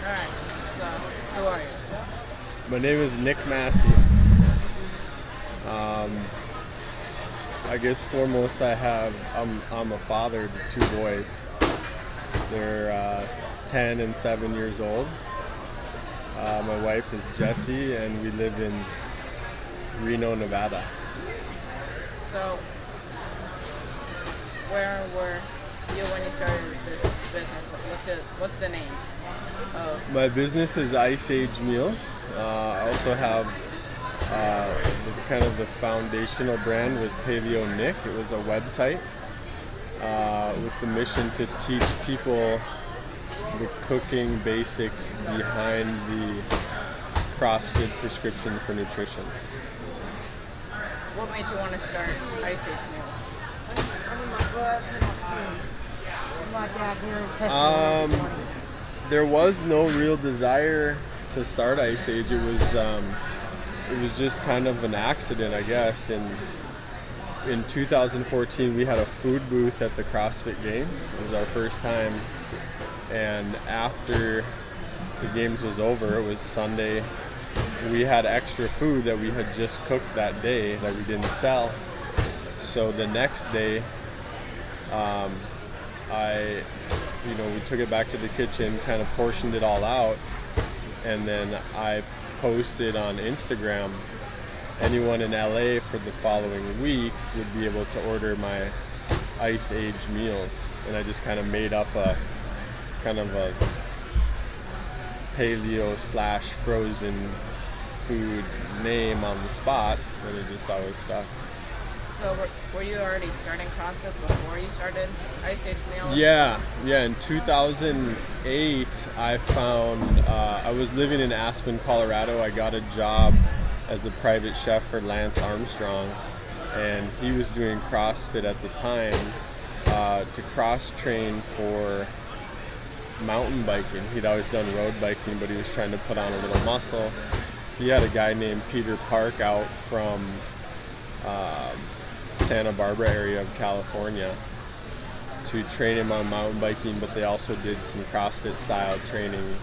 Alright, so who are you? My name is Nick Massey. I guess foremost I'm a father to 2 boys. They're 10 and 7 years old. My wife is Jessie, and we live in Reno, Nevada. So, where were you when you started this business? What's the name? My business is Ice Age Meals. I also have kind of the foundational brand was Paleo Nick. It was a website with the mission to teach people the cooking basics behind the CrossFit prescription for nutrition. What made you want to start Ice Age Meals? There was no real desire to start Ice Age. It was just kind of an accident, I guess. In 2014, we had a food booth at the CrossFit Games. It was our first time. And after the games was over, it was Sunday, we had extra food that we had just cooked that day that we didn't sell. So the next day, we took it back to the kitchen, kind of portioned it all out, and then I posted on Instagram. Anyone in LA for the following week would be able to order my Ice Age meals, and I just kind of made up a paleo / frozen food name on the spot, and it just always stuck. So were you already starting CrossFit before you started Ice Age Meals? Yeah. In 2008, I found I was living in Aspen, Colorado. I got a job as a private chef for Lance Armstrong, and he was doing CrossFit at the time to cross-train for mountain biking. He'd always done road biking, but he was trying to put on a little muscle. He had a guy named Peter Park out from Santa Barbara area of California to train him on mountain biking, but they also did some CrossFit style training,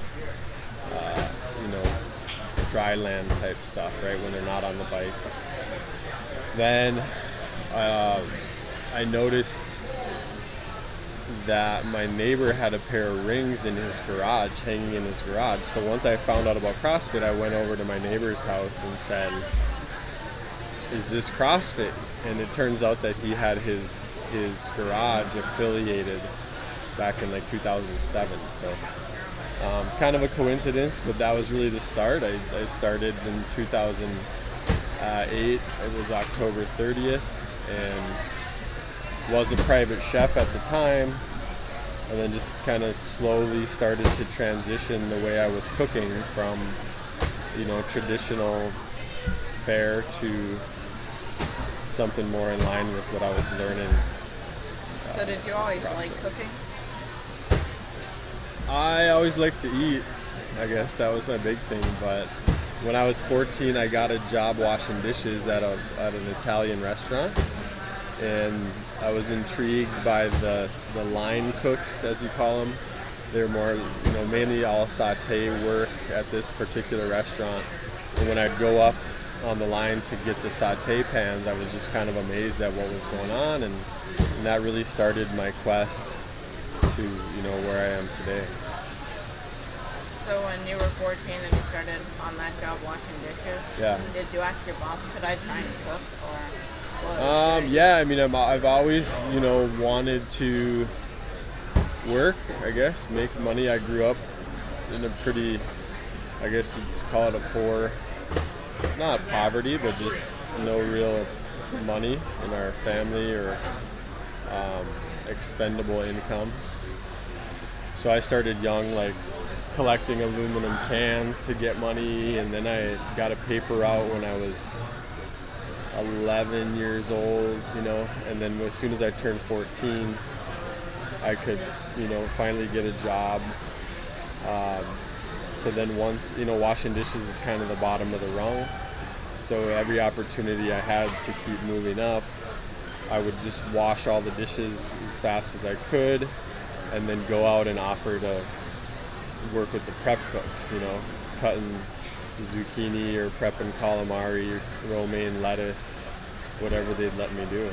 dry land type stuff, right, when they're not on the bike. Then I noticed that my neighbor had a pair of rings in his garage, hanging in his garage. So once I found out about CrossFit, I went over to my neighbor's house and said, "Is this CrossFit?" And it turns out that he had his garage affiliated back in like 2007. So kind of a coincidence, but that was really the start. I started in 2008. It was October 30th, and was a private chef at the time, and then just kind of slowly started to transition the way I was cooking from traditional fare to something more in line with what I was learning. So did you always like cooking? I always liked to eat. I guess that was my big thing. But when I was 14, I got a job washing dishes at an Italian restaurant, and I was intrigued by the line cooks, as you call them. They're more, mainly all saute work at this particular restaurant. And when I'd go up on the line to get the saute pans, I was just kind of amazed at what was going on, and that really started my quest to where I am today. So when you were 14 and you started on that job washing dishes, did you ask your boss, could I try and cook, or what was your... I've always wanted to work, I guess, make money. I grew up in a pretty, I guess it's called a poor, not poverty, but just no real money in our family or expendable income. So I started young, like collecting aluminum cans to get money, and then I got a paper route when I was 11 years old, and then as soon as I turned 14, I could, finally get a job. So then once, washing dishes is kind of the bottom of the rung. So every opportunity I had to keep moving up, I would just wash all the dishes as fast as I could, and then go out and offer to, work with the prep cooks, cutting zucchini or prepping calamari, romaine lettuce, whatever they'd let me do.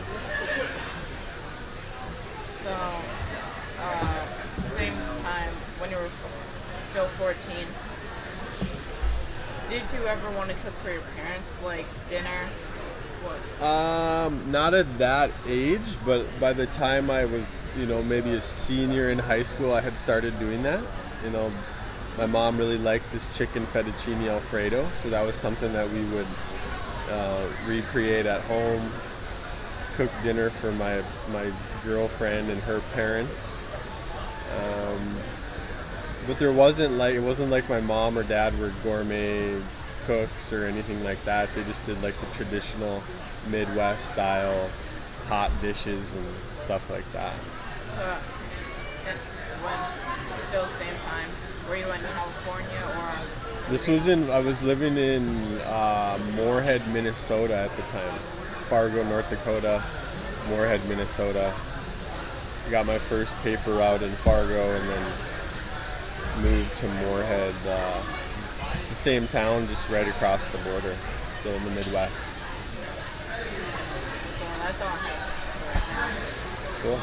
So, same time when you were still 14, did you ever want to cook for your parents, like dinner? What? Not at that age, but by the time I was, maybe a senior in high school, I had started doing that. My mom really liked this chicken fettuccine Alfredo, so that was something that we would recreate at home, cook dinner for my girlfriend and her parents. But it wasn't like my mom or dad were gourmet cooks or anything like that. They just did like the traditional Midwest style hot dishes and stuff like that. So, when still same time, were you in California or? I was living in Moorhead, Minnesota at the time. Fargo, North Dakota, Moorhead, Minnesota. Got my first paper route in Fargo and then moved to Moorhead. It's the same town, just right across the border, so in the Midwest. So that's all right now. Cool.